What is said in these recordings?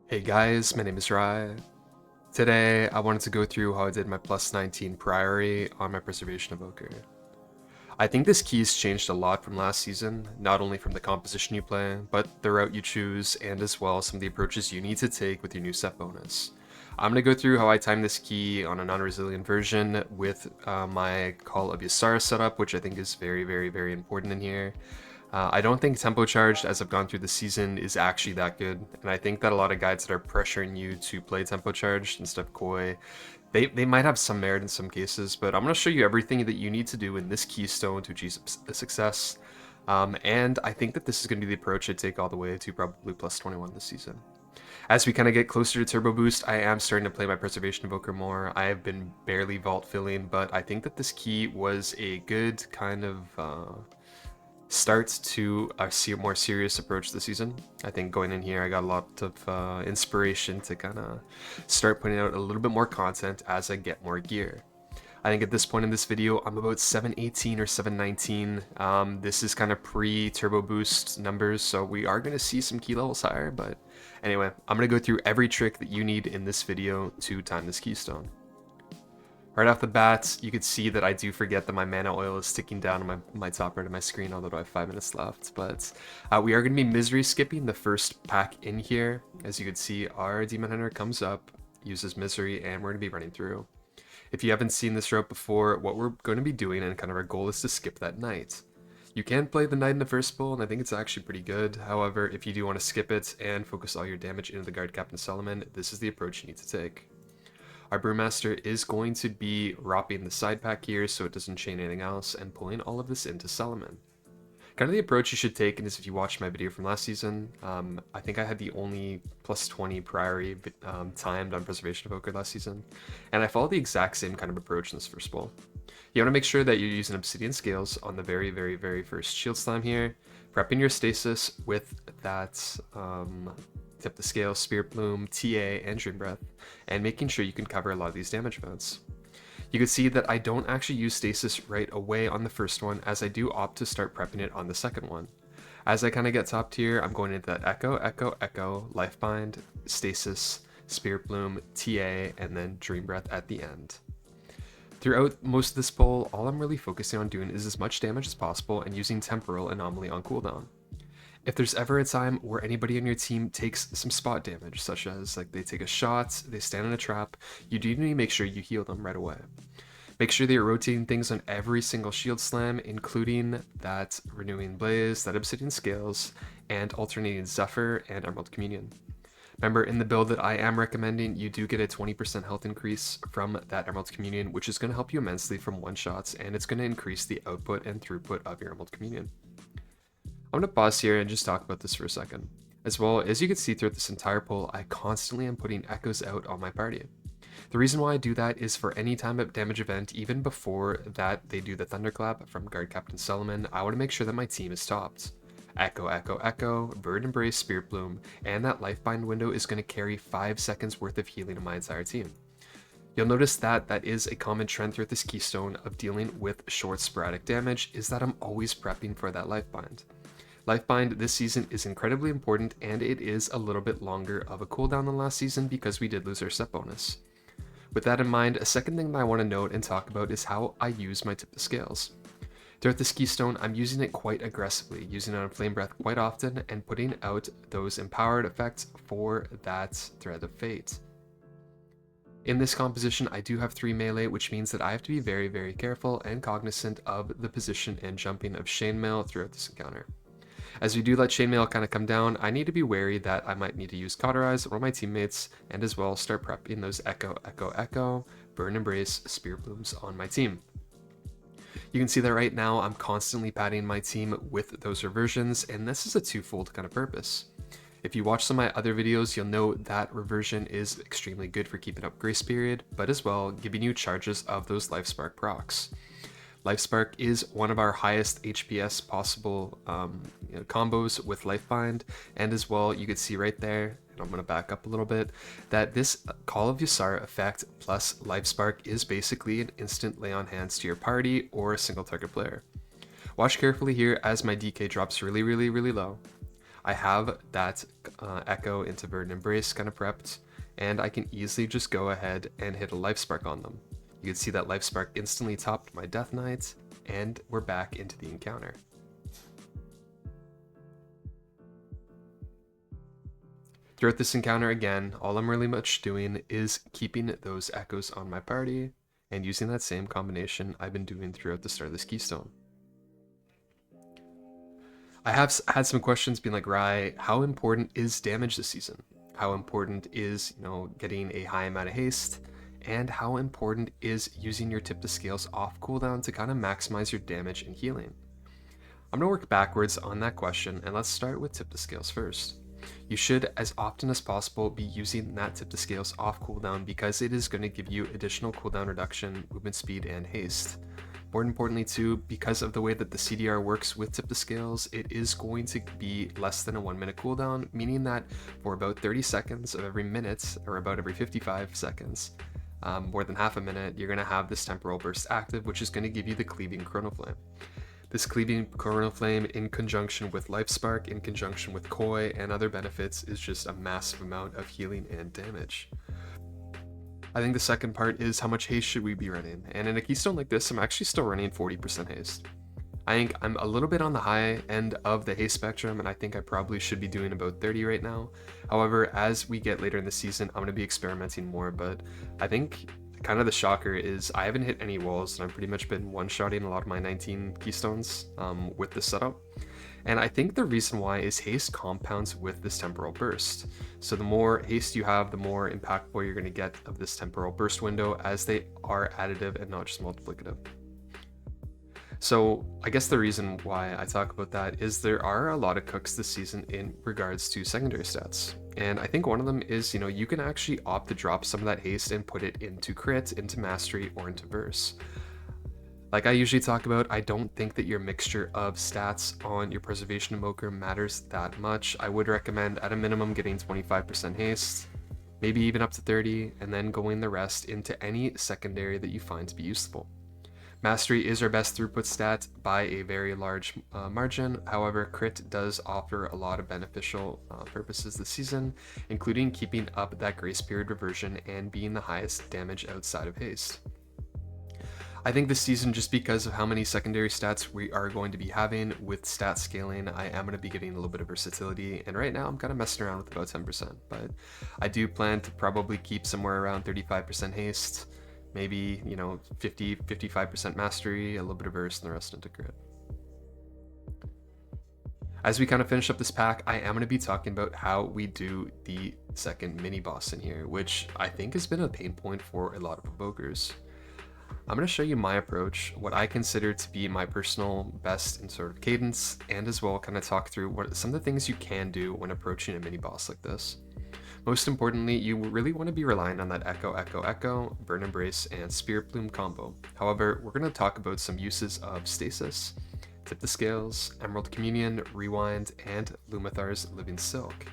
Hey guys, my name is Rai. Today, I wanted to go through how I did my plus 19 Priory on my Preservation Evoker. I think this key's changed a lot from last season, not only from the composition you play, but the route you choose, and as well some of the approaches you need to take with your new set bonus. I'm going to go through how I time this key on a non-resilient version with my Call of Ysara setup, which I think is very important in here. I don't think tempo charged as I've gone through the season is actually that good, and I think that a lot of guides that are pressuring you to play tempo charged instead of koi, they might have some merit in some cases, but I'm going to show you everything that you need to do in this keystone to achieve success. And I think that this is going to be the approach I take all the way to probably plus 21 this season. As we kind of get closer to Turbo Boost, I am starting to play my Preservation Evoker more. I have been barely vault filling, but I think that this key was a good kind of start to a more serious approach this season. I think going in here, I got a lot of inspiration to kind of start putting out a little bit more content as I get more gear. I think at this point in this video, I'm about 718 or 719. This is kind of pre-turbo boost numbers, so we are going to see some key levels higher, but anyway, I'm going to go through every trick that you need in this video to time this keystone. Right off the bat, you could see that I do forget that my mana oil is ticking down on my top right of my screen, although I have 5 minutes left. But we are going to be misery skipping the first pack in here. As you can see, our Demon Hunter comes up, uses misery, and we're going to be running through. If you haven't seen this route before, what we're going to be doing and kind of our goal is to skip that knight. You can play the knight in the first pull, and I think it's actually pretty good. However, if you do want to skip it and focus all your damage into the Guard Captain Solomon, this is the approach you need to take. Our Brewmaster is going to be wrapping the side pack here so it doesn't chain anything else and pulling all of this into Solomon. Kind of the approach you should take, and is if you watched my video from last season, I think I had the only plus 20 Priory timed on Preservation Evoker last season, and I followed the exact same kind of approach in this first pull. You want to make sure that you're using Obsidian Scales on the very first Shield Slam here, prepping your Stasis with that Tip the Scale, Spirit Bloom, TA, and Dream Breath, and making sure you can cover a lot of these damage events. You can see that I don't actually use Stasis right away on the first one, as I do opt to start prepping it on the second one. As I kind of get top tier, I'm going into that Echo, Lifebind, Stasis, Spirit Bloom, TA, and then Dream Breath at the end. Throughout most of this pull, all I'm really focusing on doing is as much damage as possible and using Temporal Anomaly on cooldown. If there's ever a time where anybody on your team takes some spot damage, such as like they take a shot, they stand in a trap, you do need to make sure you heal them right away. Make sure that you're rotating things on every single shield slam, including that Renewing Blaze, that Obsidian Scales, and alternating Zephyr and Emerald Communion. Remember, in the build that I am recommending, you do get a 20% health increase from that Emerald Communion, which is going to help you immensely from one-shots, and it's going to increase the output and throughput of your Emerald Communion. I'm going to pause here and just talk about this for a second. As well, as you can see throughout this entire pull, I constantly am putting echoes out on my party. The reason why I do that is for any time of damage event, even before that they do the Thunderclap from Guard Captain Solomon, I want to make sure that my team is topped. Echo, Bird Embrace, Spirit Bloom, and that Lifebind window is going to carry 5 seconds worth of healing to my entire team. You'll notice that that is a common trend throughout this keystone of dealing with short sporadic damage, is that I'm always prepping for that Lifebind. Lifebind this season is incredibly important, and it is a little bit longer of a cooldown than last season because we did lose our set bonus. With that in mind, a second thing that I want to note and talk about is how I use my Tip the Scales. Throughout this keystone, I'm using it quite aggressively, using it on Flame Breath quite often, and putting out those empowered effects for that Thread of Fate. In this composition, I do have 3 melee, which means that I have to be very careful and cognizant of the position and jumping of Chainmail throughout this encounter. As we do let Chainmail kind of come down, I need to be wary that I might need to use Cauterize or my teammates, and as well start prepping those Echo, Burn Embrace, Spear Blooms on my team. You can see that right now I'm constantly padding my team with those reversions, and this is a twofold kind of purpose. If you watch some of my other videos, you'll know that reversion is extremely good for keeping up Grace Period, but as well giving you charges of those Life Spark procs. Life Spark is one of our highest HPS possible combos with Lifebind, and as well you can see right there, and I'm going to back up a little bit, that this Call of Ysara effect plus Life Spark is basically an instant lay on hands to your party or a single target player. Watch carefully here as my DK drops really low. I have that Echo into Verdant Embrace kind of prepped, and I can easily just go ahead and hit a Life Spark on them. You can see that Life Spark instantly topped my Death Knight, and we're back into the encounter. Throughout this encounter again, all I'm really much doing is keeping those echoes on my party and using that same combination I've been doing throughout the start of this keystone. I have had some questions being like, Rai, how important is damage this season? How important is, getting a high amount of haste? And how important is using your tip to scales off cooldown to kind of maximize your damage and healing? I'm going to work backwards on that question, and let's start with tip to scales first. You should, as often as possible, be using that tip to scales off cooldown because it is going to give you additional cooldown reduction, movement speed, and haste. More importantly too, because of the way that the CDR works with tip to scales, it is going to be less than a 1 minute cooldown, meaning that for about 30 seconds of every minute, or about every 55 seconds, more than half a minute, you're going to have this temporal burst active, which is going to give you the cleaving chronoflame. This cleaving chronoflame in conjunction with Life Spark, in conjunction with Koi and other benefits, is just a massive amount of healing and damage. I think the second part is how much haste should we be running, and in a keystone like this, I'm actually still running 40% haste. I think I'm a little bit on the high end of the haste spectrum, and I think I probably should be doing about 30 right now. However, as we get later in the season, I'm going to be experimenting more, but I think kind of the shocker is I haven't hit any walls, and I've pretty much been one-shotting a lot of my 19 keystones with this setup. And I think the reason why is haste compounds with this temporal burst. So the more haste you have, the more impactful you're going to get of this temporal burst window, as they are additive and not just multiplicative. So I guess the reason why I talk about that is there are a lot of cooks this season in regards to secondary stats. And I think one of them is, you can actually opt to drop some of that haste and put it into crit, into mastery, or into verse. Like I usually talk about, I don't think that your mixture of stats on your preservation evoker matters that much. I would recommend at a minimum getting 25% haste, maybe even up to 30, and then going the rest into any secondary that you find to be useful. Mastery is our best throughput stat by a very large margin. However, crit does offer a lot of beneficial purposes this season, including keeping up that grace period reversion and being the highest damage outside of haste. I think this season, just because of how many secondary stats we are going to be having with stat scaling, I am going to be getting a little bit of versatility, and right now I'm kind of messing around with about 10%, but I do plan to probably keep somewhere around 35% haste, maybe, 55% mastery, a little bit of verse, and the rest into crit. As we kind of finish up this pack, I am going to be talking about how we do the second mini boss in here, which I think has been a pain point for a lot of evokers. I'm going to show you my approach, what I consider to be my personal best in sort of cadence, and as well kind of talk through what some of the things you can do when approaching a mini boss like this. Most importantly, you really want to be relying on that Echo, Echo, Echo, Burn Embrace, and Spirit Plume combo. However, we're going to talk about some uses of Stasis, Tip the Scales, Emerald Communion, Rewind, and Lumithar's Living Silk.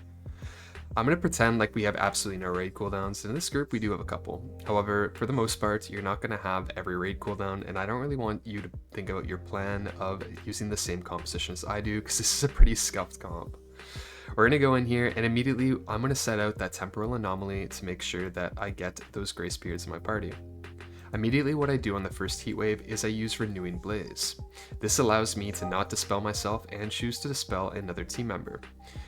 I'm going to pretend like we have absolutely no raid cooldowns. In this group, we do have a couple. However, for the most part, you're not going to have every raid cooldown, and I don't really want you to think about your plan of using the same composition as I do, because this is a pretty scuffed comp. We're going to go in here, and immediately I'm going to set out that temporal anomaly to make sure that I get those grace periods in my party. Immediately what I do on the first heat wave is I use Renewing Blaze. This allows me to not dispel myself and choose to dispel another team member.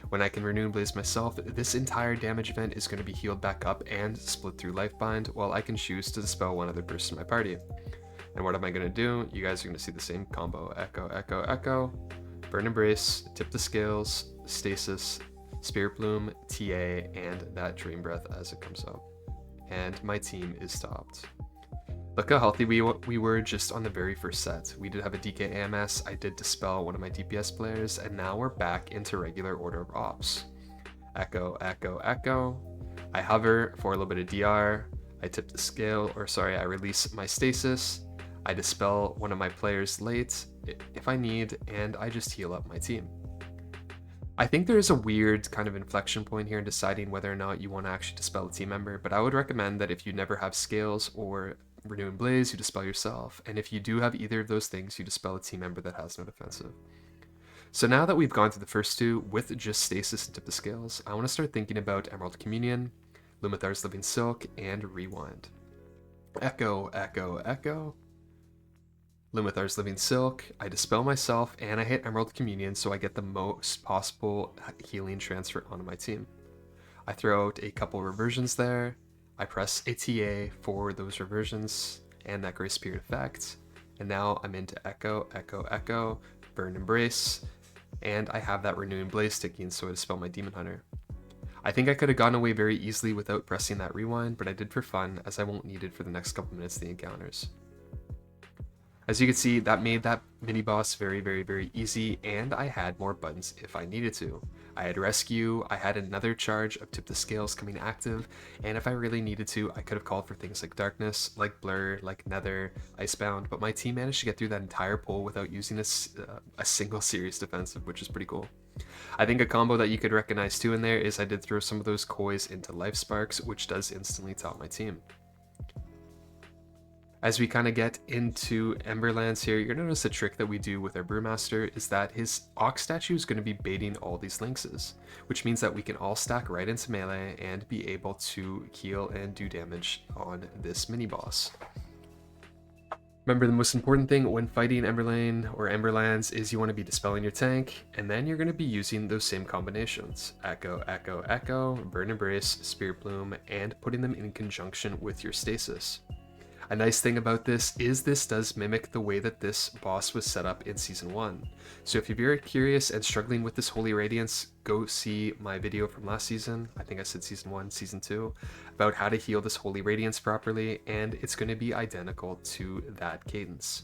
When I can Renew Blaze myself, this entire damage event is going to be healed back up and split through Lifebind, while I can choose to dispel one other person in my party. And what am I going to do? You guys are going to see the same combo. Echo, Echo, Echo, Burn Embrace, Tip the Scales, Stasis, Spirit Bloom, TA, and that Dream Breath as it comes up. And my team is stopped. Look how healthy we were just on the very first set. We did have a DK AMS, I did dispel one of my DPS players, and now we're back into regular order of ops. Echo, Echo, Echo. I hover for a little bit of DR. I tip the scale, I release my stasis. I dispel one of my players late if I need, and I just heal up my team. I think there is a weird kind of inflection point here in deciding whether or not you want to actually dispel a team member, but I would recommend that if you never have scales or Renewing Blaze, you dispel yourself, and if you do have either of those things, you dispel a team member that has no defensive. So now that we've gone through the first two with just Stasis and Tip the Scales, I want to start thinking about Emerald Communion, Lumithar's Living Silk, and Rewind. Echo, Echo, Echo. Lumithar's Living Silk, I Dispel myself, and I hit Emerald Communion so I get the most possible healing transfer onto my team. I throw out a couple reversions there, I press a TA for those reversions and that Grey Spirit effect, and now I'm into Echo, Echo, Echo, Burn Embrace, and I have that Renewing Blaze ticking so I Dispel my Demon Hunter. I think I could have gotten away very easily without pressing that Rewind, but I did for fun as I won't need it for the next couple minutes of the encounters. As you can see, that made that mini boss very, very, very easy, and I had more buttons if I needed to. I had Rescue, I had another charge of Tip the Scales coming active, and if I really needed to, I could have called for things like Darkness, like Blur, like Nether, Icebound, but my team managed to get through that entire pull without using a single serious defensive, which is pretty cool. I think a combo that you could recognize too in there is I did throw some of those Kois into Life Sparks, which does instantly top my team. As we kind of get into Emberlands here, you're going to notice a trick that we do with our Brewmaster is that his Ox statue is going to be baiting all these Lynxes, which means that we can all stack right into melee and be able to heal and do damage on this mini-boss. Remember, the most important thing when fighting Emberlane or Emberlands is you want to be dispelling your tank, and then you're going to be using those same combinations. Echo, Echo, Echo, Burn Embrace, Spirit Bloom, and putting them in conjunction with your Stasis. A nice thing about this is this does mimic the way that this boss was set up in Season 1. So if you're very curious and struggling with this Holy Radiance, go see my video from last season, I think I said Season 1, Season 2, about how to heal this Holy Radiance properly, and it's going to be identical to that Cadence.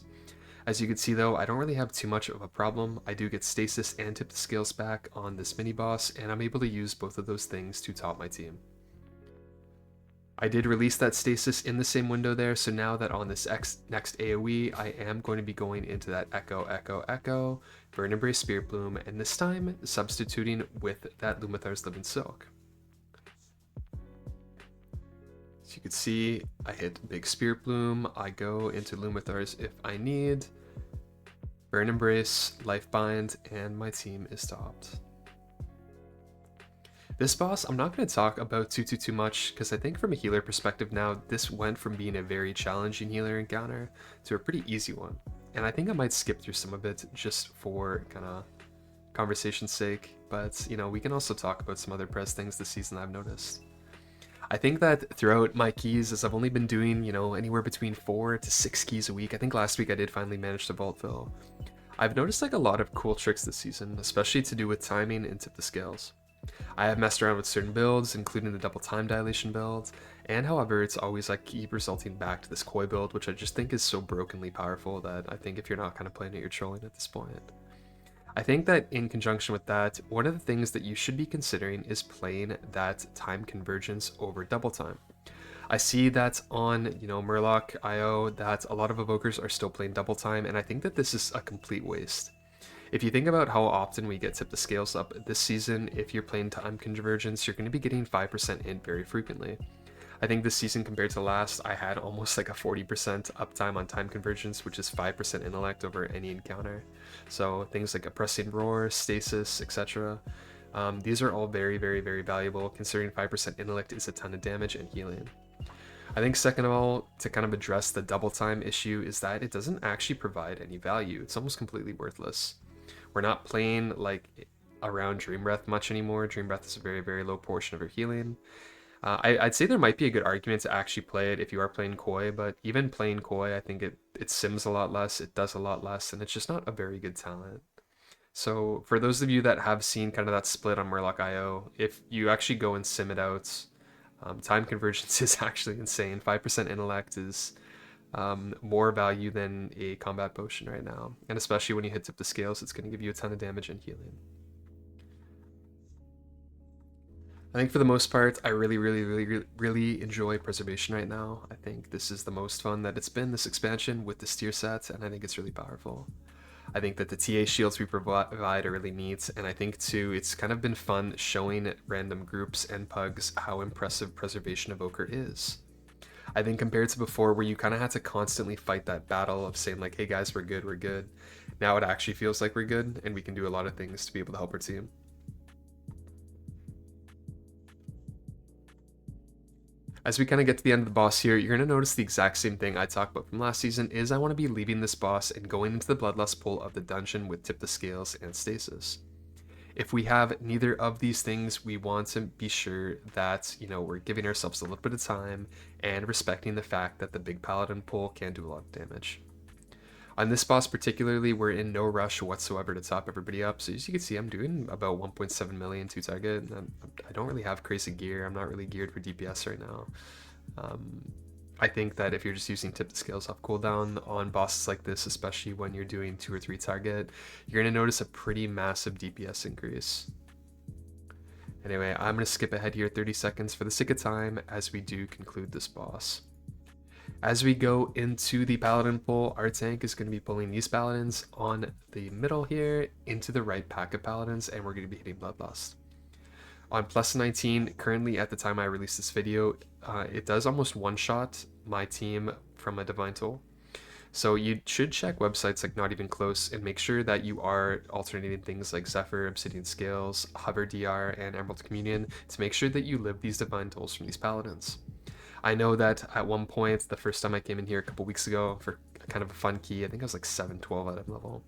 As you can see though, I don't really have too much of a problem. I do get Stasis and Tip the Scales back on this mini-boss, and I'm able to use both of those things to top my team. I did release that Stasis in the same window there, so now that on this next AoE, I am going to be going into that Echo, Echo, Echo, Burn Embrace, Spirit Bloom, and this time substituting with that Lumithar's Living Silk. As you can see, I hit Big Spirit Bloom, I go into Lumithar's if I need, Burn Embrace, Life Bind, and my team is topped. This boss, I'm not going to talk about too much, because I think from a healer perspective now, this went from being a very challenging healer encounter to a pretty easy one. And I think I might skip through some of it just for kind of conversation's sake, but you know, we can also talk about some other press things this season I've noticed. I think that throughout my keys, as I've only been doing, you know, anywhere between 4 to 6 keys a week, I think last week I did finally manage to vault fill. I've noticed like a lot of cool tricks this season, especially to do with timing and Tip the Scales. I have messed around with certain builds, including the double time dilation build, and however, it's always like keep resulting back to this Koi build, which I just think is so brokenly powerful that I think if you're not kind of playing it, you're trolling at this point. I think that in conjunction with that, one of the things that you should be considering is playing that time convergence over double time. I see that on, you know, Murloc IO that a lot of evokers are still playing double time, and I think that this is a complete waste. If you think about how often we get Tip the Scales up this season, if you're playing time convergence, you're going to be getting 5% in very frequently. I think this season compared to last, I had almost like a 40% uptime on time convergence, which is 5% intellect over any encounter. So things like Oppressing Roar, Stasis, etc. These are all very, very, very valuable, considering 5% intellect is a ton of damage and healing. I think second of all, to kind of address the double time issue is that it doesn't actually provide any value. It's almost completely worthless. We're not playing like around Dream Breath much anymore. Dream Breath is a very, very low portion of your healing. I'd say there might be a good argument to actually play it if you are playing Koi, but even playing Koi, I think it sims a lot less, it does a lot less, and it's just not a very good talent. So for those of you that have seen kind of that split on Murloc IO, if you actually go and sim it out, time convergence is actually insane. 5% intellect is more value than a combat potion right now, and especially when you hit Tip the Scales, it's going to give you a ton of damage and healing. I think for the most part, I really enjoy Preservation right now. I think this is the most fun that it's been, this expansion with this tier set, and I think it's really powerful. I think that the TA shields we provide are really neat, and I think too it's kind of been fun showing random groups and pugs how impressive Preservation Evoker is. I think compared to before where you kind of had to constantly fight that battle of saying like, hey guys, we're good, Now it actually feels like we're good, and we can do a lot of things to be able to help our team. As we kind of get to the end of the boss here, you're going to notice the exact same thing I talked about from last season is I want to be leaving this boss and going into the Bloodlust pool of the dungeon with Tip the Scales and Stasis. If we have neither of these things, we want to be sure that, you know, we're giving ourselves a little bit of time and respecting the fact that the big Paladin pool can do a lot of damage. On this boss particularly, we're in no rush whatsoever to top everybody up. So as you can see, I'm doing about 1.7 million to target. I don't really have crazy gear. I'm not really geared for DPS right now. I think that if you're just using Tip the Scales off cooldown on bosses like this, especially when you're doing 2 or 3 target, you're going to notice a pretty massive DPS increase. Anyway, I'm going to skip ahead here 30 seconds for the sake of time as we do conclude this boss. As we go into the Paladin pool, our tank is going to be pulling these Paladins on the middle here into the right pack of Paladins, and we're going to be hitting Bloodlust. On plus 19, currently at the time I released this video, it does almost one-shot my team from a Divine Tool. So you should check websites like Not Even Close and make sure that you are alternating things like Zephyr, Obsidian Scales, Hover DR, and Emerald Communion to make sure that you live these Divine Tools from these Paladins. I know that at one point, the first time I came in here a couple weeks ago for kind of a fun key, I think I was like 712 at M level,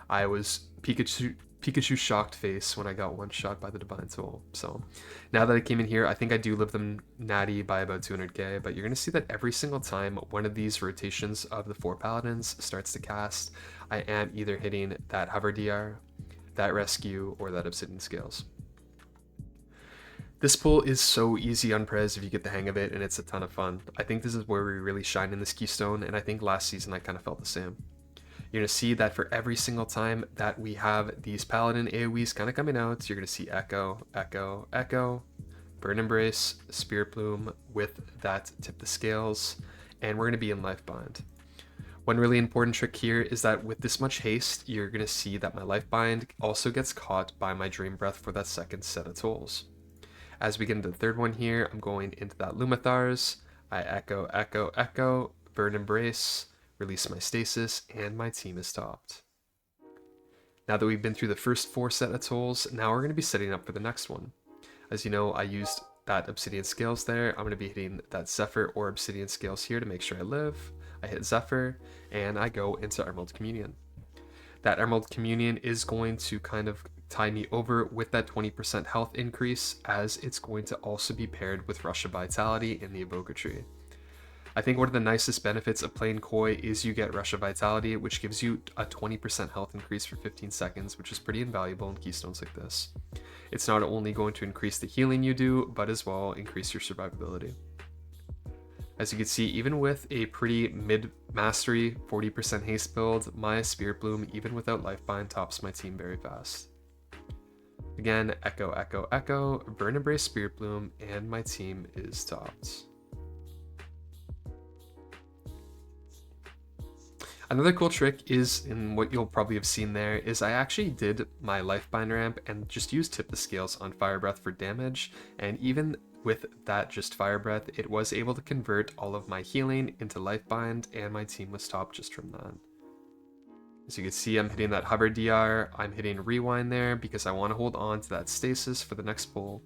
I was Pikachu shocked face when I got one shot by the Divine Tool. So now that I came in here, I think I do live them natty by about 200k, but you're going to see that every single time one of these rotations of the 4 Paladins starts to cast, I am either hitting that Hover DR, that Rescue, or that Obsidian Scales. This pool is so easy on Prez if you get the hang of it, and it's a ton of fun. I think this is where we really shine in this keystone, and I think last season I kind of felt the same. You're going to see that for every single time that we have these Paladin AoEs kind of coming out, you're going to see Echo, Echo, Echo, Burn Embrace, Spirit Bloom with that Tip the Scales, and we're going to be in Life Bind. One really important trick here is that with this much haste, you're going to see that my Life Bind also gets caught by my Dream Breath for that second set of tools. As we get into the third one here, I'm going into that Lumithar's. I Echo, Echo, Echo, Burn Embrace, release my Stasis, and my team is topped. Now that we've been through the first 4 set of tools, now we're going to be setting up for the next one. As you know, I used that Obsidian Scales there. I'm going to be hitting that Zephyr or Obsidian Scales here to make sure I live. I hit Zephyr, and I go into Emerald Communion. That Emerald Communion is going to kind of tie me over with that 20% health increase, as it's going to also be paired with Rush of Vitality in the Evoker tree. I think one of the nicest benefits of playing Koi is you get Rush of Vitality, which gives you a 20% health increase for 15 seconds, which is pretty invaluable in keystones like this. It's not only going to increase the healing you do, but as well increase your survivability. As you can see, even with a pretty mid-mastery 40% haste build, my Spirit Bloom, even without Life Bind, tops my team very fast. Again, Echo, Echo, Echo, Burn Embrace, Spirit Bloom, and my team is topped. Another cool trick is, in what you'll probably have seen there, is I actually did my Life Bind ramp and just used Tip the Scales on Fire Breath for damage, and even with that just Fire Breath, it was able to convert all of my healing into Life Bind, and my team was topped just from that. As you can see, I'm hitting that Hover DR, I'm hitting Rewind there because I want to hold on to that Stasis for the next pull,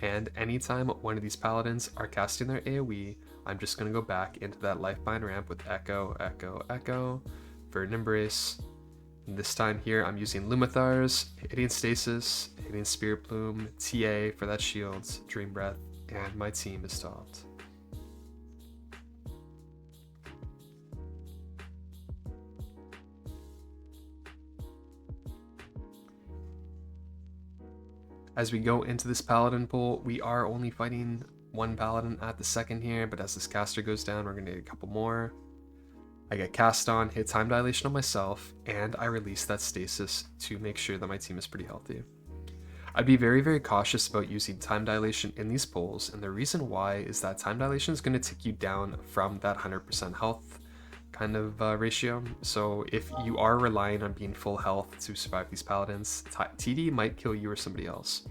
and anytime one of these Paladins are casting their AoE, I'm just going to go back into that Life Bind ramp with Echo, Echo, Echo, Burn Embrace. And this time here, I'm using Lumithar's, hitting Stasis, hitting Spirit Bloom, TA for that shield, Dream Breath, and my team is topped. As we go into this Paladin pool, we are only fighting 1 Paladin at the second here, but as this caster goes down, we're going to get a couple more. I get cast on, hit Time Dilation on myself, and I release that Stasis to make sure that my team is pretty healthy. I'd be very, very cautious about using Time Dilation in these pulls, and the reason why is that Time Dilation is going to tick you down from that 100% health kind of ratio. So if you are relying on being full health to survive these Paladins, TD might kill you or somebody else.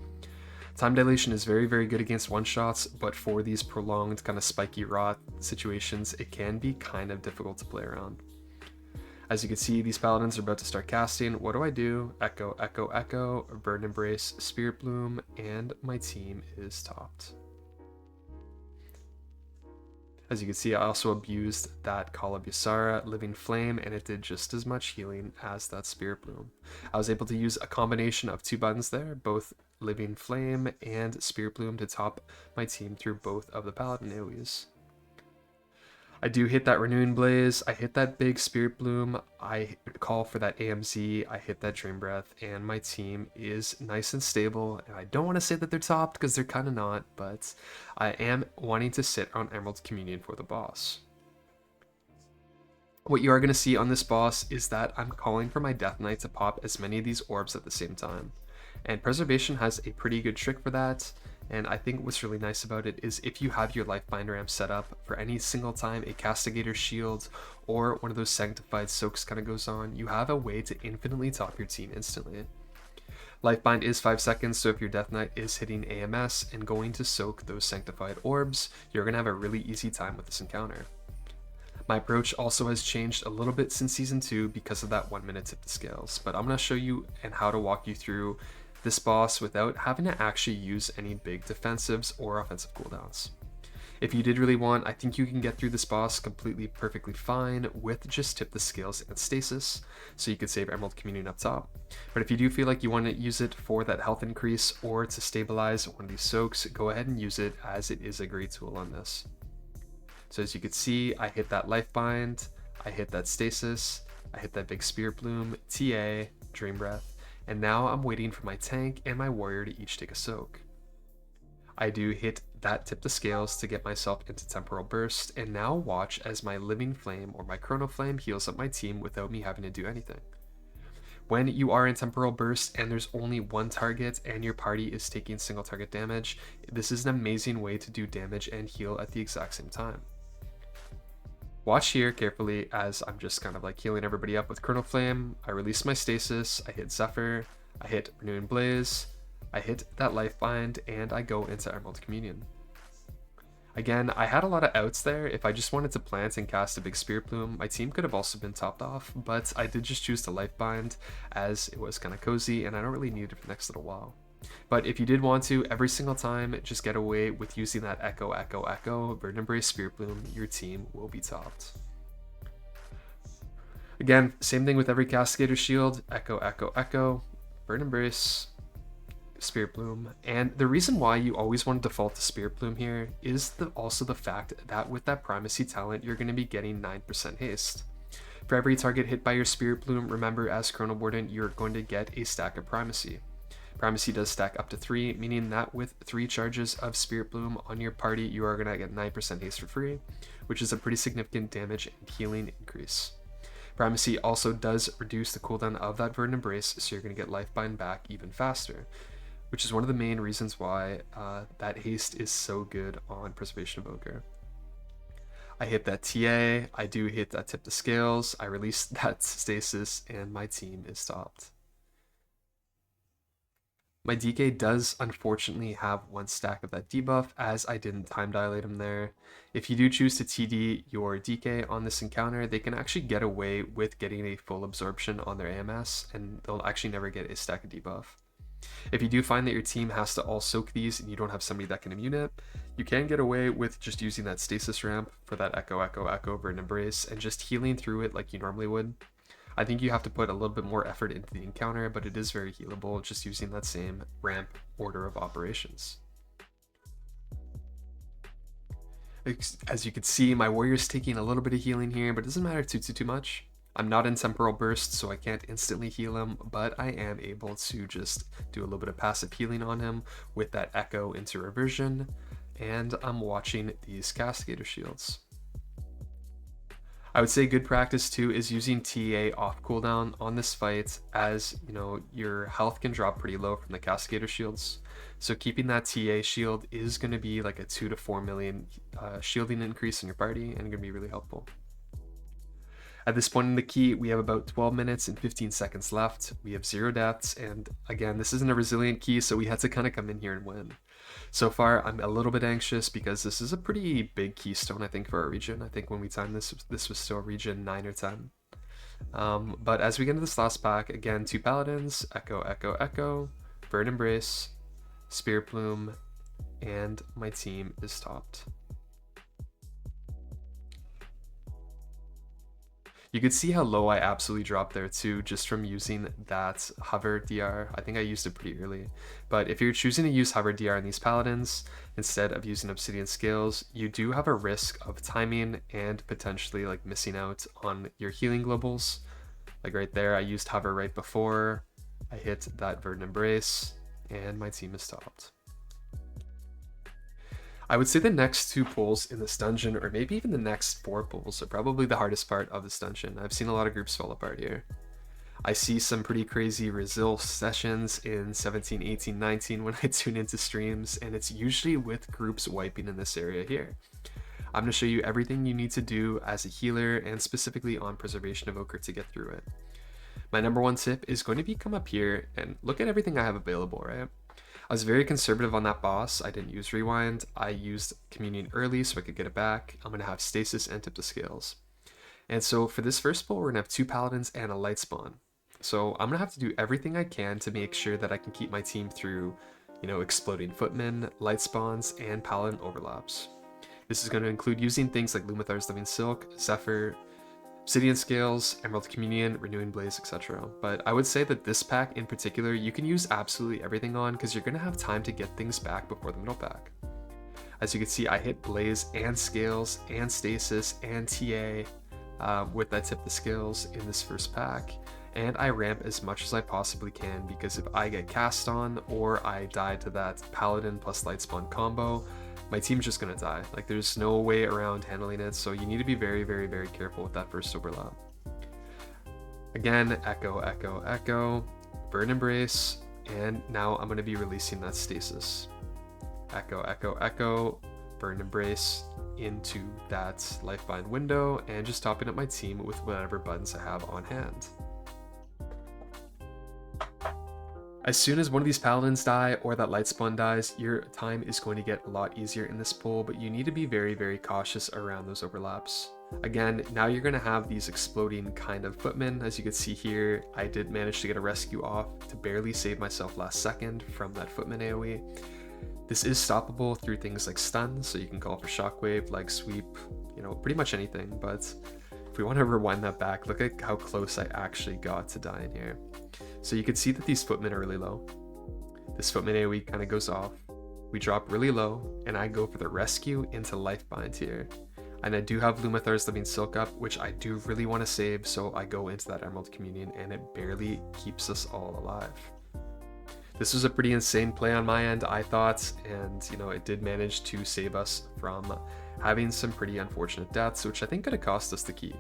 Time Dilation is very, very good against one-shots, but for these prolonged kind of spiky rot situations, it can be kind of difficult to play around. As you can see, these paladins are about to start casting. What do? Echo, echo, echo, Burn Embrace, Spirit Bloom, and my team is topped. As you can see, I also abused that Call of Ysara Living Flame, and it did just as much healing as that Spirit Bloom. I was able to use a combination of two buttons there, both Living Flame and Spirit Bloom, to top my team through both of the Paladin AoEs. I do hit that Renewing Blaze, I hit that big Spirit Bloom, I call for that AMZ, I hit that Dream Breath, and my team is nice and stable. And I don't want to say that they're topped because they're kind of not, but I am wanting to sit on Emerald Communion for the boss. What you are going to see on this boss is that I'm calling for my Death Knight to pop as many of these orbs at the same time. And Preservation has a pretty good trick for that. And I think what's really nice about it is if you have your Lifebind ramp set up for any single time a Castigator Shield or one of those Sanctified Soaks kind of goes on, you have a way to infinitely top your team instantly. Lifebind is 5 seconds, so if your Death Knight is hitting AMS and going to soak those Sanctified Orbs, you're going to have a really easy time with this encounter. My approach also has changed a little bit since Season 2 because of that 1 minute tip to scales, but I'm going to show you and how to walk you through this boss without having to actually use any big defensives or offensive cooldowns. If you did really want, I think you can get through this boss completely perfectly fine with just tip the scales and stasis, so you could save Emerald Communion up top. But if you do feel like you want to use it for that health increase or to stabilize one of these soaks, go ahead and use it, as it is a great tool on this. So as you can see, I hit that Lifebind, I hit that stasis, I hit that big Spirit Bloom, TA, Dream Breath, and now I'm waiting for my tank and my warrior to each take a soak. I do hit that tip the scales to get myself into Temporal Burst, and now watch as my Living Flame or my Chrono Flame heals up my team without me having to do anything. When you are in Temporal Burst and there's only one target and your party is taking single target damage, this is an amazing way to do damage and heal at the exact same time. Watch here carefully as I'm just kind of like healing everybody up with Chrono Flame. I release my stasis, I hit Zephyr, I hit Renewing Blaze, I hit that Lifebind, and I go into Emerald Communion. Again, I had a lot of outs there. If I just wanted to plant and cast a big Spirit Bloom, my team could have also been topped off, but I did just choose to Lifebind as it was kind of cozy and I don't really need it for the next little while. But if you did want to, every single time, just get away with using that Echo, Echo, Echo, Burn Embrace, Spirit Bloom, your team will be topped. Again, same thing with every Castigator Shield, Echo, Echo, Echo, Burn Embrace, Spirit Bloom. And the reason why you always want to default to Spirit Bloom here is also the fact that with that Primacy talent, you're going to be getting 9% haste. For every target hit by your Spirit Bloom, remember as Chrono Warden, you're going to get a stack of Primacy. Primacy does stack up to 3, meaning that with 3 charges of Spirit Bloom on your party, you are going to get 9% haste for free, which is a pretty significant damage and healing increase. Primacy also does reduce the cooldown of that Verdant Embrace, so you're going to get Lifebind back even faster, which is one of the main reasons why that haste is so good on Preservation Evoker. I hit that TA, I do hit that tip the scales, I release that stasis, and my team is topped. My DK does unfortunately have 1 stack of that debuff, as I didn't time dilate him there. If you do choose to TD your DK on this encounter, they can actually get away with getting a full absorption on their AMS, and they'll actually never get a stack of debuff. If you do find that your team has to all soak these and you don't have somebody that can immune it, you can get away with just using that stasis ramp for that Echo, Echo, Echo, Burn Embrace, and just healing through it like you normally would. I think you have to put a little bit more effort into the encounter, but it is very healable just using that same ramp order of operations. As you can see, my warrior's taking a little bit of healing here, but it doesn't matter too much. I'm not in Temporal Burst, so I can't instantly heal him, but I am able to just do a little bit of passive healing on him with that Echo into Reversion, and I'm watching these Castigator Shields. I would say good practice too is using TA off cooldown on this fight, as you know your health can drop pretty low from the Castigator Shields. So keeping that TA shield is going to be like a 2 to 4 million shielding increase in your party, and going to be really helpful. At this point in the key, we have about 12 minutes and 15 seconds left. We have 0 deaths, and again, this isn't a resilient key, so we had to kind of come in here and win. So far, I'm a little bit anxious because this is a pretty big keystone, I think, for our region. I think when we timed this was still region 9 or 10. But as we get into this last pack, again, 2 Paladins, Echo, Echo, Echo, Bird Embrace, Spirit Bloom, and my team is topped. You could see how low I absolutely dropped there too, just from using that hover DR. I think I used it pretty early. But if you're choosing to use hover DR in these Paladins, instead of using Obsidian Scales, you do have a risk of timing and potentially like missing out on your healing globals. Like right there, I used hover right before I hit that Verdant Embrace, and my team is topped. I would say the next 2 pulls in this dungeon, or maybe even the next 4 pulls, are probably the hardest part of this dungeon. I've seen a lot of groups fall apart here. I see some pretty crazy resil sessions in 17, 18, 19 when I tune into streams, and it's usually with groups wiping in this area here. I'm going to show you everything you need to do as a healer, and specifically on Preservation Evoker to get through it. My number 1 tip is going to be come up here and look at everything I have available, right? I was very conservative on that boss. I didn't use Rewind. I used Communion early so I could get it back. I'm going to have Stasis and Tip the Scales. And so for this first pull, we're going to have 2 Paladins and a Light Spawn. So I'm going to have to do everything I can to make sure that I can keep my team through, Exploding Footmen, Light Spawns, and Paladin overlaps. This is going to include using things like Lumithar's Living Silk, Zephyr, Obsidian Scales, Emerald Communion, Renewing Blaze, etc. But I would say that this pack in particular, you can use absolutely everything on because you're going to have time to get things back before the middle pack. As you can see, I hit Blaze and Scales and Stasis and TA with that Tip the Scales in this first pack. And I ramp as much as I possibly can because if I get cast on or I die to that Paladin plus Light Spawn combo, my team's just gonna die. Like there's no way around handling it, so you need to be very, very, very careful with that first overlap. Again, Echo, Echo, Echo, Burn Embrace, and now I'm gonna be releasing that Stasis. Echo, Echo, Echo, Burn Embrace into that Lifebind window, and just topping up my team with whatever buttons I have on hand. As soon as one of these Paladins die or that Light Spawn dies, your time is going to get a lot easier in this pull, but you need to be very, very cautious around those overlaps. Again, now you're going to have these exploding kind of footmen. As you can see here, I did manage to get a rescue off to barely save myself last second from that footman AoE. This is stoppable through things like stun, so you can call for shockwave, leg sweep, pretty much anything, but if we want to rewind that back, look at how close I actually got to dying here. So you can see that these footmen are really low. This footman AoE kind of goes off. We drop really low, and I go for the rescue into Lifebind here. And I do have Lumithar's Living Silk up, which I do really want to save, so I go into that Emerald Communion, and it barely keeps us all alive. This was a pretty insane play on my end, I thought, and it did manage to save us from having some pretty unfortunate deaths, which I think could have cost us the key.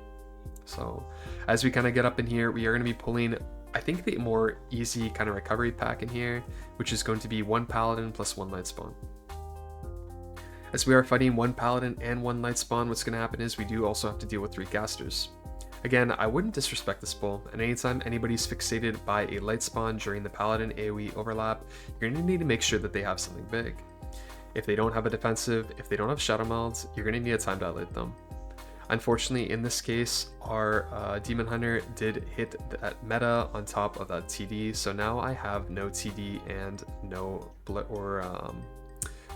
So as we kind of get up in here, we are going to be pulling, I think, the more easy kind of recovery pack in here, which is going to be 1 Paladin plus 1 Light Spawn. As we are fighting 1 Paladin and 1 Light Spawn, what's going to happen is we do also have to deal with 3 casters. Again, I wouldn't disrespect this pull, and anytime anybody's fixated by a Light Spawn during the Paladin AoE overlap, you're going to need to make sure that they have something big. If they don't have a defensive, if they don't have Shadow Meld, you're going to need a time to outlet them. Unfortunately, in this case, our Demon Hunter did hit that meta on top of that TD, so now I have no TD and no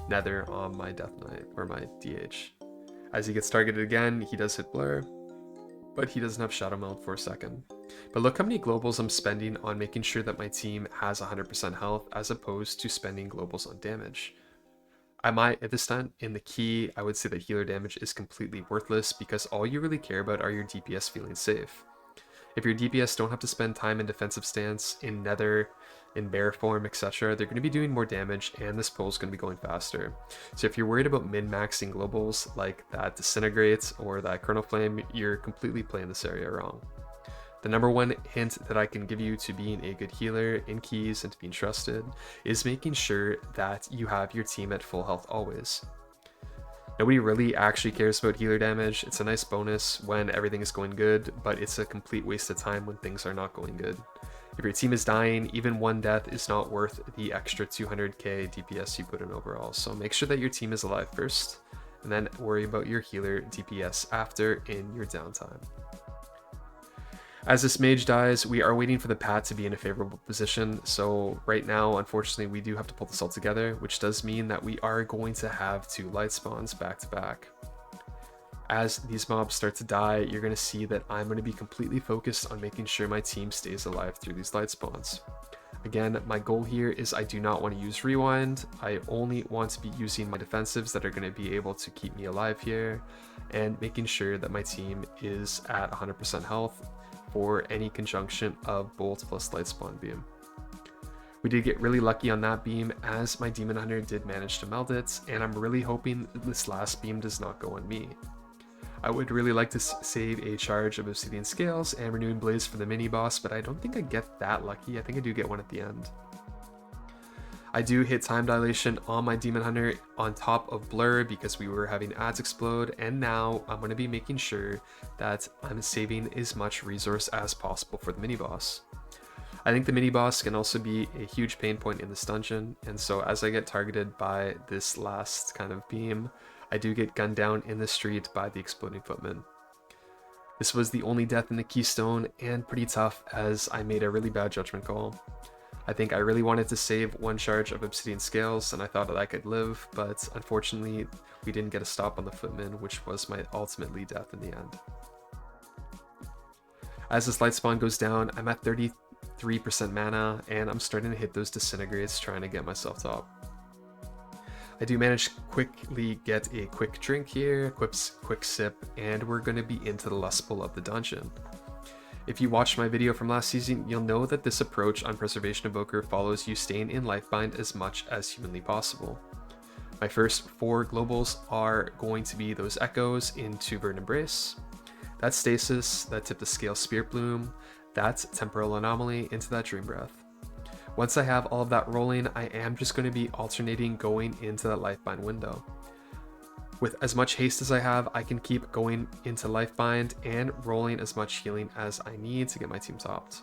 Nether on my Death Knight, or my DH. As he gets targeted again, he does hit Blur, but he doesn't have Shadow Meld for a second. But look how many globals I'm spending on making sure that my team has 100% health, as opposed to spending globals on damage. I might, at this time, in the key, I would say that healer damage is completely worthless because all you really care about are your DPS feeling safe. If your DPS don't have to spend time in defensive stance, in Nether, in bear form, etc., they're going to be doing more damage, and this pull is going to be going faster. So if you're worried about min-maxing globals like that Disintegrate or that Kernel Flame, you're completely playing this area wrong. The number one hint that I can give you to being a good healer in keys and to being trusted is making sure that you have your team at full health always. Nobody really actually cares about healer damage. It's a nice bonus when everything is going good, but it's a complete waste of time when things are not going good. If your team is dying, even one death is not worth the extra 200k DPS you put in overall. So make sure that your team is alive first, and then worry about your healer DPS after in your downtime. As this mage dies, we are waiting for the path to be in a favorable position, so right now, unfortunately, we do have to pull this all together, which does mean that we are going to have 2 light spawns back to back. As these mobs start to die, you're going to see that I'm going to be completely focused on making sure my team stays alive through these light spawns. Again, my goal here is I do not want to use rewind. I only want to be using my defensives that are going to be able to keep me alive here, and making sure that my team is at 100% health for any conjunction of bolt plus light spawn beam. We did get really lucky on that beam as my demon hunter did manage to meld it, and I'm really hoping this last beam does not go on me. I would really like to save a charge of Obsidian Scales and Renewing Blaze for the mini boss, but I don't think I get that lucky. I think I do get one at the end. I do hit Time Dilation on my Demon Hunter on top of Blur because we were having ads explode, and now I'm going to be making sure that I'm saving as much resource as possible for the mini boss. I think the mini boss can also be a huge pain point in this dungeon, and so as I get targeted by this last kind of beam, I do get gunned down in the street by the exploding footman. This was the only death in the Keystone, and pretty tough as I made a really bad judgment call. I think I really wanted to save one charge of Obsidian Scales, and I thought that I could live, but unfortunately we didn't get a stop on the footman, which was my ultimately death in the end. As this light spawn goes down, I'm at 33% mana, and I'm starting to hit those disintegrates trying to get myself top. I do manage to quickly get a quick drink here, quick sip, and we're going to be into the lust pool of the dungeon. If you watched my video from last season, you'll know that this approach on Preservation Evoker follows you staying in Lifebind as much as humanly possible. My first 4 globals are going to be those echoes into Burn Embrace, that Stasis, that Tip the Scale Spirit Bloom, that Temporal Anomaly into that Dream Breath. Once I have all of that rolling, I am just going to be alternating going into that Lifebind window. With as much haste as I have, I can keep going into Lifebind and rolling as much healing as I need to get my team topped.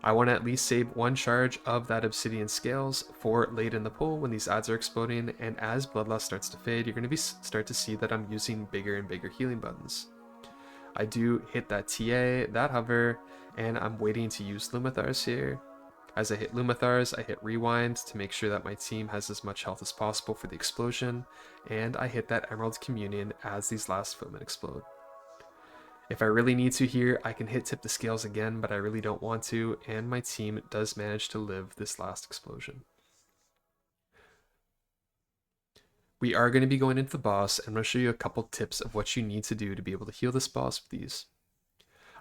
I want to at least save one charge of that Obsidian Scales for late in the pool when these ads are exploding, and as Bloodlust starts to fade, you're going to start to see that I'm using bigger and bigger healing buttons. I do hit that TA, that hover, and I'm waiting to use Lumathars here. As I hit Lumathars, I hit Rewind to make sure that my team has as much health as possible for the explosion, and I hit that Emerald Communion as these last footmen explode. If I really need to here, I can hit Tip the Scales again, but I really don't want to, and my team does manage to live this last explosion. We are going to be going into the boss, and I'm going to show you a couple tips of what you need to do to be able to heal this boss with these.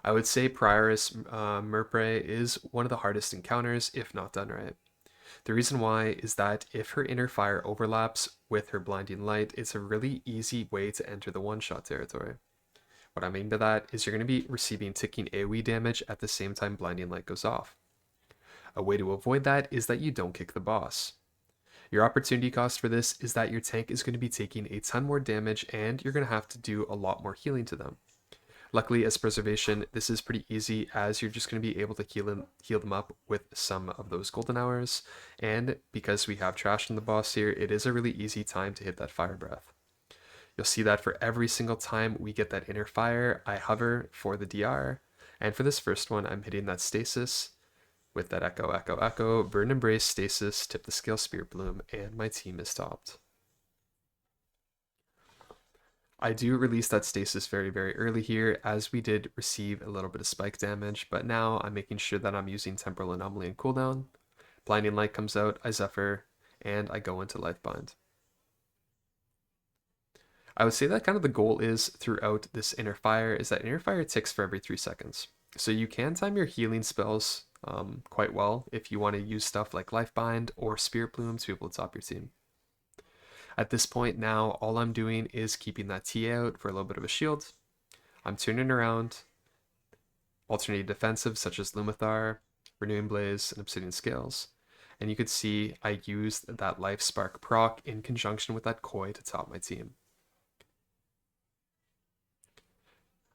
I would say Prioress Murpray is one of the hardest encounters if not done right. The reason why is that if her inner fire overlaps with her blinding light, it's a really easy way to enter the one-shot territory. What I mean by that is you're going to be receiving ticking AoE damage at the same time blinding light goes off. A way to avoid that is that you don't kick the boss. Your opportunity cost for this is that your tank is going to be taking a ton more damage and you're going to have to do a lot more healing to them. Luckily, as Preservation, this is pretty easy as you're just going to be able to heal them up with some of those golden hours, and because we have trash on the boss here, it is a really easy time to hit that fire breath. You'll see that for every single time we get that inner fire, I hover for the DR, and for this first one, I'm hitting that Stasis with that Echo, Echo, Echo, Burn Embrace, Stasis, Tip the Scale, Spirit Bloom, and my team is topped. I do release that Stasis very, very early here, as we did receive a little bit of spike damage, but now I'm making sure that I'm using Temporal Anomaly and cooldown. Blinding Light comes out, I Zephyr, and I go into Lifebind. I would say that kind of the goal is throughout this inner fire is that inner fire ticks for every 3 seconds. So you can time your healing spells quite well if you want to use stuff like Lifebind or Spirit Bloom to be able to top your team. At this point now, all I'm doing is keeping that TA out for a little bit of a shield. I'm turning around, alternating defensive such as Lumathar, Renewing Blaze, and Obsidian Scales. And you could see I used that Life Spark proc in conjunction with that Koi to top my team.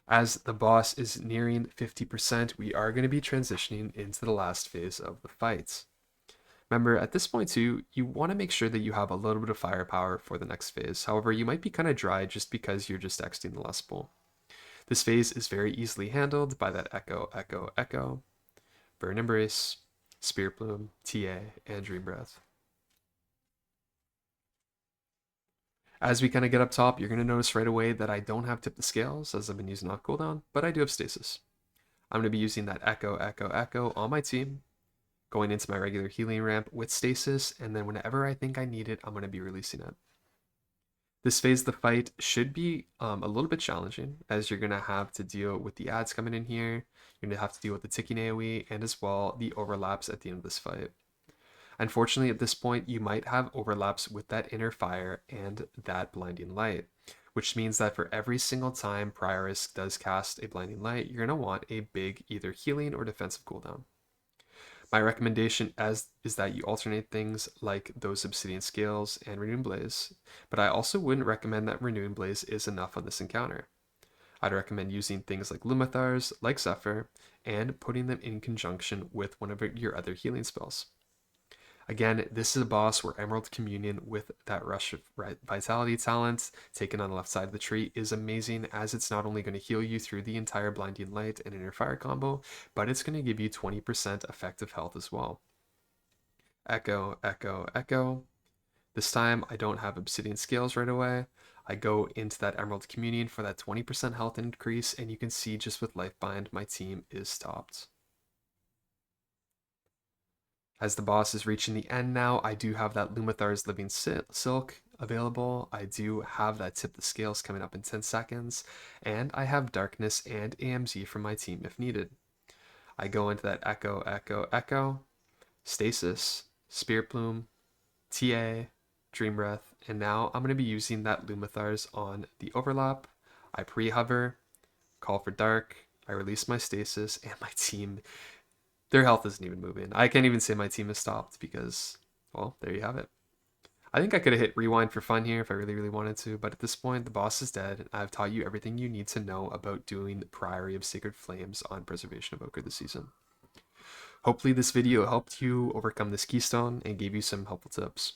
As the boss is nearing 50%, we are going to be transitioning into the last phase of the fight. Remember, at this point too, you want to make sure that you have a little bit of firepower for the next phase. However, you might be kind of dry just because you're just exiting the lust pool. This phase is very easily handled by that Echo, Echo, Echo, Burn Embrace, Spirit Bloom, TA, and Dream Breath. As we kind of get up top, you're going to notice right away that I don't have Tip the Scales as I've been using off cooldown, but I do have Stasis. I'm going to be using that Echo, Echo, Echo on my team, going into my regular healing ramp with Stasis, and then whenever I think I need it, I'm going to be releasing it. This phase of the fight should be a little bit challenging, as you're going to have to deal with the ads coming in here, you're going to have to deal with the ticking AoE, and as well the overlaps at the end of this fight. Unfortunately, at this point, you might have overlaps with that inner fire and that blinding light, which means that for every single time Prioress does cast a blinding light, you're going to want a big either healing or defensive cooldown. My recommendation is that you alternate things like those Obsidian Scales and Renewing Blaze, but I also wouldn't recommend that Renewing Blaze is enough on this encounter. I'd recommend using things like Lumathars, like Zephyr, and putting them in conjunction with one of your other healing spells. Again, this is a boss where Emerald Communion with that Rush of Vitality talent taken on the left side of the tree is amazing, as it's not only going to heal you through the entire Blinding Light and Inner Fire combo, but it's going to give you 20% effective health as well. Echo, Echo, Echo. This time I don't have Obsidian Scales right away. I go into that Emerald Communion for that 20% health increase, and you can see just with Lifebind, my team is stopped. As the boss is reaching the end now, I do have that Lumathar's Living Silk available. I do have that Tip the Scales coming up in 10 seconds. And I have Darkness and AMZ for my team if needed. I go into that Echo, Echo, Echo, Stasis, Spirit Bloom, TA, Dream Breath, and now I'm going to be using that Lumathar's on the overlap. I pre-hover, call for Dark, I release my Stasis, and my team, their health isn't even moving. I can't even say my team has stopped because, well, there you have it. I think I could have hit rewind for fun here if I really, really wanted to, but at this point, the boss is dead, and I've taught you everything you need to know about doing the Priory of Sacred Flames on Preservation Evoker this season. Hopefully this video helped you overcome this keystone and gave you some helpful tips.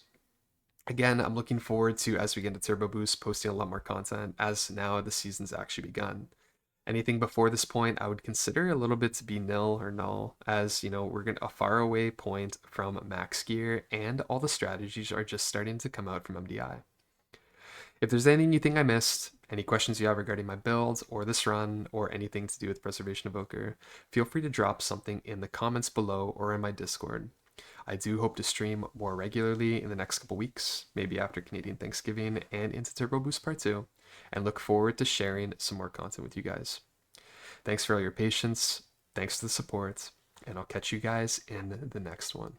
Again, I'm looking forward to, as we get into Turbo Boost, posting a lot more content, as now the season's actually begun. Anything before this point, I would consider a little bit to be nil or null, as, you know, we're a far away point from max gear, and all the strategies are just starting to come out from MDI. If there's anything you think I missed, any questions you have regarding my build, or this run, or anything to do with Preservation Evoker, feel free to drop something in the comments below or in my Discord. I do hope to stream more regularly in the next couple weeks, maybe after Canadian Thanksgiving and into Turbo Boost Part 2, and look forward to sharing some more content with you guys. Thanks for all your patience, thanks for the support, and I'll catch you guys in the next one.